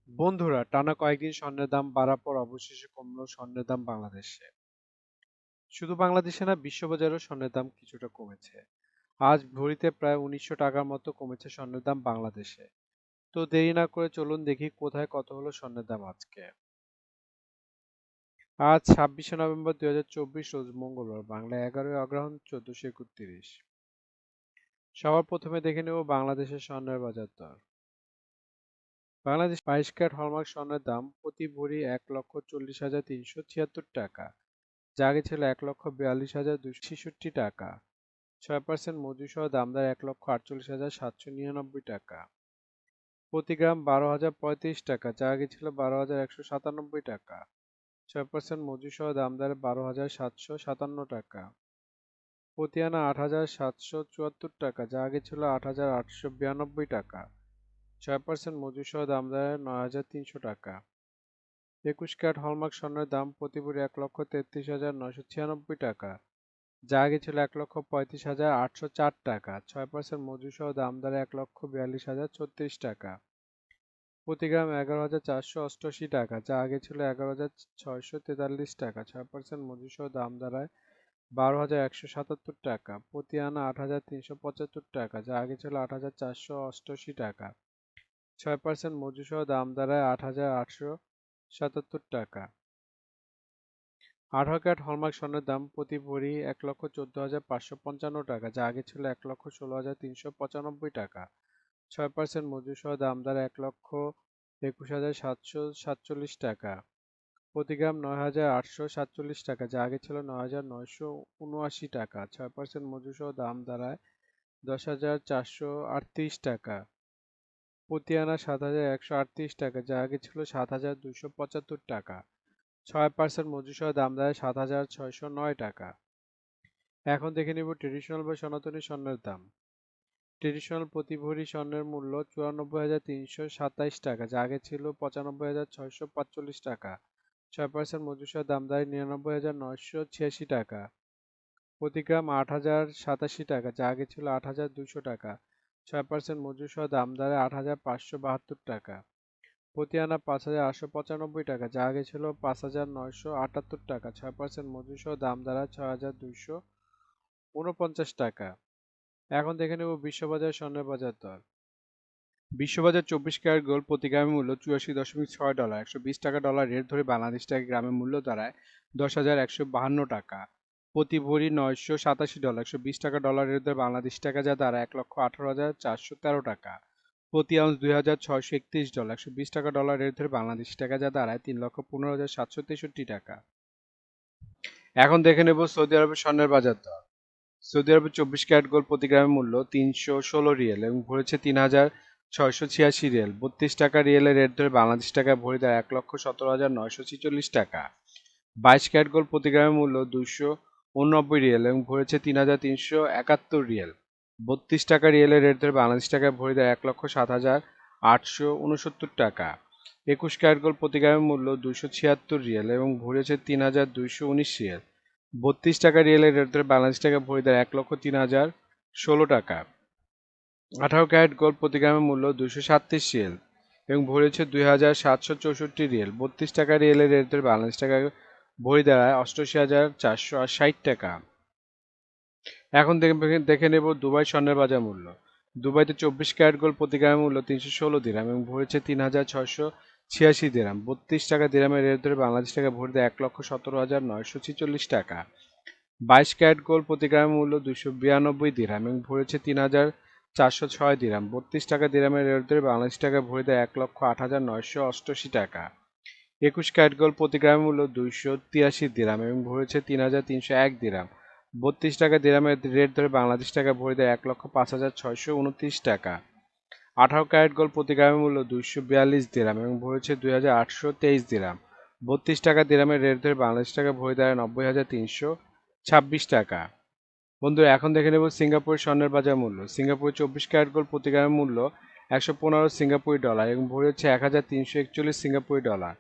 বন্ধুরা, টানা কয়েকদিন স্বর্ণের দাম বাড়ার পর অবশেষে কমলো স্বর্ণের দাম বাংলাদেশে। শুধু বাংলাদেশে না, বিশ্ববাজারেও স্বর্ণের দাম কিছুটা কমেছে। আজ ভরিতে প্রায় ১৯০০ টাকার মতো কমেছে স্বর্ণের দাম বাংলাদেশে। তো দেরি না করে চলুন দেখি কোথায় কত হলো স্বর্ণের দাম আজকে। আজ ২৬শে নভেম্বর ২০২৪, রোজ মঙ্গলবার, বাংলায় ১১ই অগ্রহায়ণ ১৪৩১। সবার প্রথমে দেখে নেব বাংলাদেশের স্বর্ণের বাজার দর। বাংলাদেশ ২২ ক্যারেট হলমার্ক স্বর্ণের দাম প্রতি ভরি ১,৪০,৩৭৬ টাকা, যা আগে ছিল ১,৪২,২৬৬ টাকা। ৬% মজুরিসহ দামদার ১,৪৮,৭৯৯ টাকা। প্রতি গ্রাম ১২,০৩৫ টাকা, যা আগে ছিল ১২,১৯৭ টাকা। ৬% মজুরিসহ দামদার ১২,৭৫৭ টাকা। প্রতি আনা ৮,৭৭৪ টাকা, যা আগে ছিল ৮,৮৯২ টাকা। ৬% মজুরিসহ দামদার ৯,৩০০ টাকা। ২১ ক্যারেট হলমার্ক স্বর্ণের দাম প্রতি ভরি ১,৩৩,৯৯৬ টাকা, যা আগে ছিল ১,৩৫,৮০৪ টাকা। ৬% মজুরিসহ দাম দাঁড়ায় ১,৪২,০৩৬ টাকা। প্রতি গ্রাম ১১,৪৮৮ টাকা, যা আগে ছিল ১১,৬৪৩ টাকা। ৬% মজুরিসহ দাম দাঁড়ায় ১২,১৭৭ টাকা। প্রতি আনা ৮,৩৭৫ টাকা, যা আগে ছিল ৮,৪৮৮ টাকা। ৬% মজুরিসহ দাম দাঁড়ায় ৮,৮৭৭ টাকা। ১৮ ক্যারেট হলমার্ক স্বর্ণের দাম প্রতি ভরি ১,১৪,৫৫৫ টাকা, যা আগে ছিল ১,১৬,৩৯৫ টাকা। ৬% মজুরিসহ দাম দাঁড়ায় ১,২১,৭৪৭ টাকা। প্রতি গ্রাম ৯,৮৪৭ টাকা, যা আগে ছিল ৯,৯৭৯ টাকা। ৬% মজুরিসহ দাম দাঁড়ায় ১০,৪৩৮ টাকা। প্রতি আনা ৭,১৩৮ টাকা, যা আগে ছিল ৭,২৭৫ টাকা। ৬% মজুরিসহ দাম দাঁড়ায় ৭,৬০৯ টাকা। এখন দেখে নিব ট্রেডিশনাল বা সনাতনী স্বর্ণের দাম। ট্রেডিশনাল প্রতি ভরি স্বর্ণের মূল্য ৯৪,৩২৭ টাকা, যা আগে ছিল ৯৫,৬৪৫ টাকা। ৬% মজুরিসহ দাম দাঁড়ায় ৯৯,৯৮৬ টাকা। প্রতি গ্রাম ৮,০৮৭ টাকা, যা আগে ছিল ৮,২০০ টাকা। ৬% মজুরিসহ দাম দাঁড়ায় ৮,৫৭২ টাকা। প্রতি আনা ৫,৮৯৫ টাকা, যা আগে ছিল ৫,৯৭৮ টাকা। ৬% মজুরিসহ দাম দাঁড়ায় ৬,২৪৯ টাকা। এখন দেখে নেব বিশ্ববাজার স্বর্ণের বাজার দর। বিশ্ববাজার ২৪ ক্যারেট গোল্ড প্রতি গ্রামের মূল্য $৮৪.৬, ১২০ টাকা ডলার রেট ধরে বাংলাদেশ টাকা গ্রামের মূল্য দাঁড়ায় ১০,১৫২ টাকা। প্রতি ভরি $৯৮৭, ১২০ টাকা ডলার রেট ধরে বাংলাদেশ টাকা যা দাঁড়ায় ১,১৮,৪১৩ টাকা। প্রতি আউন্স $২,৬৩১, ১২০ টাকা ডলার রেট ধরে বাংলাদেশ টাকা যা দাঁড়ায় ৩,১৫,৭৬৩ টাকা। এখন দেখে নেব সৌদি আরবের স্বর্ণের বাজার দর। সৌদি আরবের ২৪ ক্যারেট গোল্ড প্রতি গ্রামের মূল্য ৩১৬ রিয়াল এবং ভরেছে ৩,৬৮৬ রিয়াল। ৩২ টাকা রিয়েলের রেট ধরে বাংলাদেশ টাকায় ভরি দেয় ১,১৭,৯৪৬ টাকা। ২২ ক্যারেট গোল্ড প্রতি গ্রামের মূল্য ২৮৯ রিয়াল এবং ভরেছে ৩,৩৭১ রিয়াল। ৩২ টাকা রিয়েলের রেট ধরে বাংলাদেশ টাকায় ভরি দেয় ১,০৭,৮৬৯ টাকা। ২১ ক্যারেট গোল্ড প্রতি গ্রামের মূল্য ২৭৬ রিয়াল এবং ভরেছে ৩,২১৯ রিয়াল। ৩২ টাকা রিয়েলের রেট ধরে বাংলাদেশ টাকা ভরি দেয় ১,০৩,০১৬ টাকা। ১৮ ক্যারেট গোল্ড প্রতি গ্রামের মূল্য ২৩৭ রিয়াল এবং ভরেছে ২,৭৬৪ রিয়াল। ৩২ টাকা রিয়েলের রেট ধরে বাংলাদেশ টাকা ভরি দাঁড়ায় ৮৮,৪৬০ টাকা। এখন দেখে নেব দুবাই স্বর্ণের বাজার মূল্য। দুবাইতে ২৪ ক্যারেট গোল্ড প্রতি গ্রামের মূল্য ৩১৬ দিরহাম এবং ভরেছে ৩,৬৮৬ দিরহাম। ৩২ টাকা দিরহামের রেট ধরে বাংলাদেশ টাকা ভরি দেয় ১,১৭,৯৪৬ টাকা। ২২ ক্যারেট গোল্ড প্রতি গ্রামের মূল্য ২৯২ দিরহাম এবং ভরেছে ৩,৪০৬ দিরহাম। ৩২ টাকা দিরহামের রেট ধরে বাংলাদেশ টাকা ভরি দেয় ১,০৮,৯৮৮ টাকা। ২১ ক্যারেট গোল্ড প্রতি গ্রামের মূল্য ২৮৩ দিরহাম এবং ভরেছে ৩,৩০১ দিরহাম। ৩২ টাকা দিরহামের রেট ধরে বাংলাদেশ টাকা ভরি দেয় ১,০৫,৬২৯ টাকা। ১৮ ক্যারেট গোল্ড প্রতি গ্রামের মূল্য ২৪২ দিরহাম এবং ভরেছে ২,৮২৩ দিরহাম। ৩২ টাকা দিরহামের রেট ধরে বাংলাদেশ টাকা ভরি দেয় ৯০,৩২৬ টাকা। বন্ধুরা, এখন দেখে নেব সিঙ্গাপুরের স্বর্ণের বাজার মূল্য। সিঙ্গাপুরের ২৪ ক্যারেট গোল্ড প্রতি গ্রামের মূল্য ১১৫ সিঙ্গাপুরি ডলার এবং ভরি হচ্ছে ১,৩৪১ সিঙ্গাপুরি ডলার।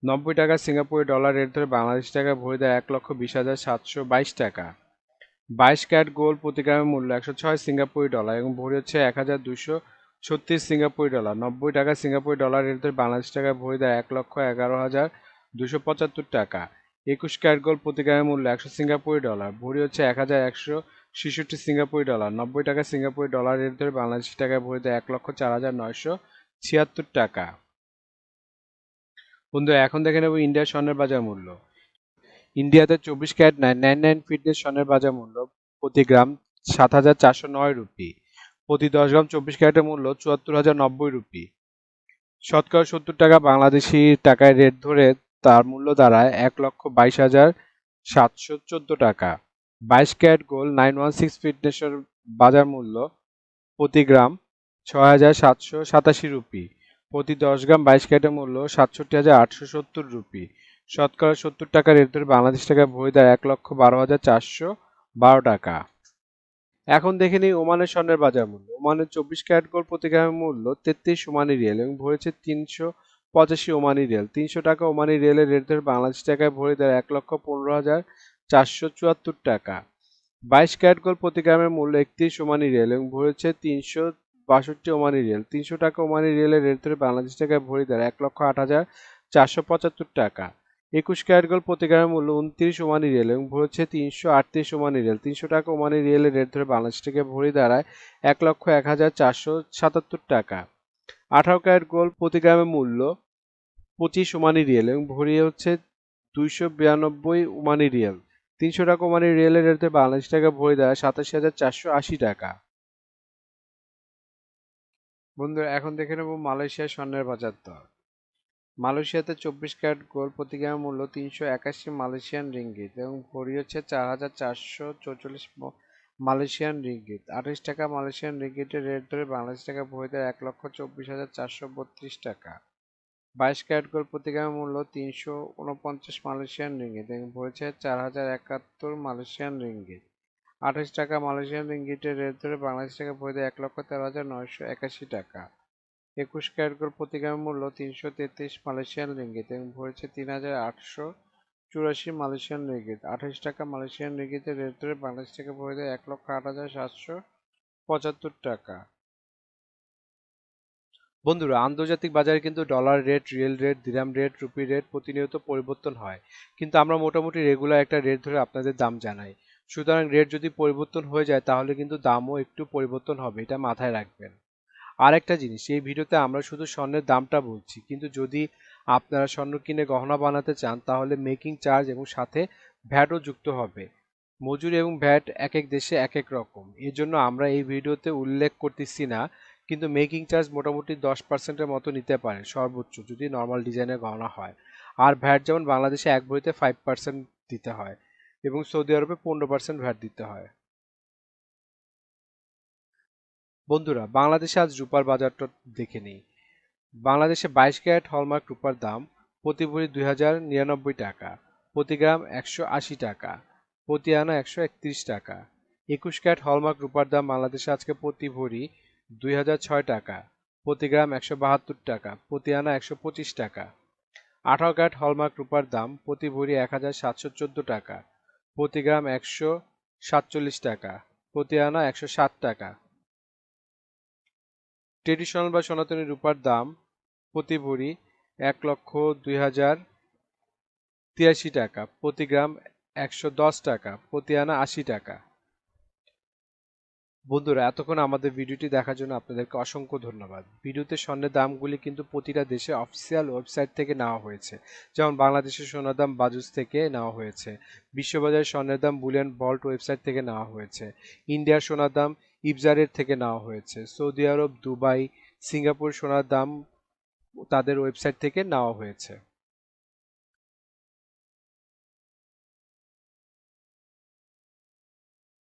৯০ টাকা সিঙ্গাপুরি ডলার রেট ধরে বাংলাদেশ টাকা ভরি দেয় ১,২০,৭২২ টাকা। ২২ ক্যারেট গোল্ড প্রতি গ্রামের মূল্য ১০৬ সিঙ্গাপুরি ডলার এবং ভরি হচ্ছে 36 সিঙ্গাপুরি ডলার। 90 টাকা সিঙ্গাপুরি ডলার রেট ধরে বাংলাদেশ টাকায় ভরি দেয় 1,11,275 টাকা। 21 ক্যারেট গোল্ড প্রতি গ্রামের মূল্য 100 সিঙ্গাপুরি ডলার, ভরি হচ্ছে 1,166 সিঙ্গাপুরি ডলার। 90 টাকা সিঙ্গাপুরি ডলার রেট ধরে বাংলাদেশ টাকায় ভরি দেয় 1,04,976 টাকা। বন্ধুরা এখন দেখে নেব ইন্ডিয়ার স্বর্ণের বাজার মূল্য। ইন্ডিয়াতে 24 ক্যারেট 999 ফিটের স্বর্ণের বাজার মূল্য প্রতি গ্রাম 7,409 রুপি। প্রতি 10 গ্রাম 24 ক্যারেটের মূল্য 74,090 রুপি। শতকরা 70 টাকা বাংলাদেশি টাকায় রেট ধরে তার মূল্য দাঁড়ায় 1,22,714 টাকা। 22 ক্যারেট গোল্ড 916 ফিটনেসের বাজার মূল্য প্রতি গ্রাম 6,787 রুপি। প্রতি 10 গ্রাম 22 ক্যারেটের মূল্য 67,870 রুপি। শতকরা 70 টাকা রেট ধরে বাংলাদেশ টাকায় ভরি দেয় 1,12,412 টাকা। এখন দেখে নিই ওমানের স্বর্ণের বাজার মূল্য। ওমানের 24 ক্যারেট গোল্ড প্রতি গ্রামের মূল্য 33 ওমানি রিয়াল এবং ভরেছে 385 ওমানি রিয়াল। 300 টাকা ওমানি রিয়ালের রেট ধরে বাংলাদেশ টাকায় ভরি দেয় 1,15,474 টাকা। 22 ক্যারেট গোল্ড প্রতি গ্রামের মূল্য 31 ওমানি রিয়াল এবং ভরেছে 362 ওমানি রিয়াল। 300 টাকা ওমানি রিয়ালের রেট ধরে বাংলাদেশ টাকায় ভরি দেয় 1,08,475 টাকা। 21 ক্যারেট গোল্ড প্রতি গ্রামের মূল্য 29 ওমানি রিয়াল এবং ভরেছে 338 ওমানি রিয়াল। 300 টাকা ওমানি রিয়ালের রেট ধরে বাংলাদেশ টাকায় ভরি দাঁড়ায় 1,01,477 টাকা। 18 ক্যারেট গোল্ড প্রতি গ্রামের মূল্য 25 ওমানি রিয়াল এবং ভরি হচ্ছে 292 ওমানি রিয়াল। 300 টাকা ওমানি রিয়ালের রেট ধরে বাংলাদেশ টাকায় ভরি দাঁড়ায় 87,480 টাকা। বন্ধুরা এখন দেখে নেব মালয়েশিয়ার স্বর্ণের বাজার দর। মালয়েশিয়াতে 24 ক্যারেট গোল্ড প্রতি গ্রামের মূল্য 381 মালয়েশিয়ান রিঙ্গিত এবং ভরি হচ্ছে 4,444 মালয়েশিয়ান রিঙ্গিত। 28 টাকা মালয়েশিয়ান রিঙ্গিতের রেট ধরে বাংলাদেশ টাকা ভরি দেয় 1,24,432 টাকা। 22 ক্যারেট গোল্ড প্রতি গ্রামের মূল্য 349 মালয়েশিয়ান রিঙ্গিত এবং ভরেছে 4,071 মালয়েশিয়ান রিঙ্গিত। 28 টাকা মালয়েশিয়ান রিঙ্গিতের রেট ধরে বাংলাদেশ টাকা ভরি দেয় 1,13,981 টাকা। 21 ক্যারেট গোল্ড প্রতি গ্রামের মূল্য 333 মালয়েশিয়ান রিঙ্গিত এবং ভরেছে 3,884 মালয়েশিয়ান রিঙ্গিত। 28 টাকা মালয়েশিয়ান রিঙ্গিতের রেট ধরে বাংলাদেশ টাকা ভরি দেয় 1,08,775 টাকা। বন্ধুরা আন্তর্জাতিক বাজারে কিন্তু ডলার রেট, রিয়েল রেট, দিরহাম রেট, রুপি রেট প্রতিনিয়ত পরিবর্তন হয়, কিন্তু আমরা মোটামুটি রেগুলার একটা রেট ধরে আপনাদের দাম জানাই। সুতরাং রেট যদি পরিবর্তন হয়ে যায় তাহলে কিন্তু দামও একটু পরিবর্তন হবে, এটা মাথায় রাখবেন। আর একটা জিনিস, এই ভিডিওতে আমরা শুধু স্বর্ণের দামটা বলছি, কিন্তু যদি আপনারা স্বর্ণ কিনে গহনা বানাতে চান তাহলে মেকিং চার্জ এবং সাথে ভ্যাটও যুক্ত হবে। মজুরি এবং ভ্যাট এক এক দেশে এক এক রকম, এর জন্য আমরা এই ভিডিওতে উল্লেখ করতেছি না, কিন্তু মেকিং চার্জ মোটামুটি 10%-এর মতো নিতে পারে সর্বোচ্চ যদি নর্মাল ডিজাইনের গহনা হয়। আর ভ্যাট যেমন বাংলাদেশে এক ভরিতে 5% দিতে হয় এবং সৌদি আরবে 15% ভ্যাট দিতে হয়। বন্ধুরা বাংলাদেশে আজ রূপার বাজারটা দেখে নিই। বাংলাদেশে 22 ক্যারেট হলমার্ক রূপার দাম প্রতি ভরি 2,099 টাকা, প্রতি গ্রাম 180 টাকা, প্রতি আনা 131 টাকা। 21 ক্যারেট হলমার্ক রূপার দাম বাংলাদেশে আজকে প্রতি ভরি 2,006 টাকা, প্রতি গ্রাম 172 টাকা, প্রতি আনা 125 টাকা। 18 ক্যারেট হলমার্ক রূপার দাম প্রতি ভরি 1,714 টাকা, প্রতি গ্রাম 147 টাকা, প্রতি আনা 107 টাকা। ট্রেডিশনাল বা সনাতনী রূপার দাম প্রতি ভরি 1,02,083 টাকা, প্রতি গ্রাম 110 টাকা, প্রতি আনা 80 টাকা। বন্ধুরা এতক্ষণ আমাদের ভিডিওটি দেখার জন্য আপনাদেরকে অসংখ্য ধন্যবাদ। ভিডিওতে স্বর্ণের দামগুলি কিন্তু প্রতিটা দেশে অফিসিয়াল ওয়েবসাইট থেকে নেওয়া হয়েছে, যেমন বাংলাদেশের সোনার দাম বাজুস থেকে নেওয়া হয়েছে, বিশ্ববাজারের স্বর্ণের দাম বুলিয়ন ভল্ট ওয়েবসাইট থেকে নেওয়া হয়েছে, ইন্ডিয়ার সোনার দাম ইবজারের থেকে নেওয়া হয়েছে, সৌদি আরব, দুবাই, সিঙ্গাপুর সোনার দাম তাদের ওয়েবসাইট থেকে নেওয়া হয়েছে।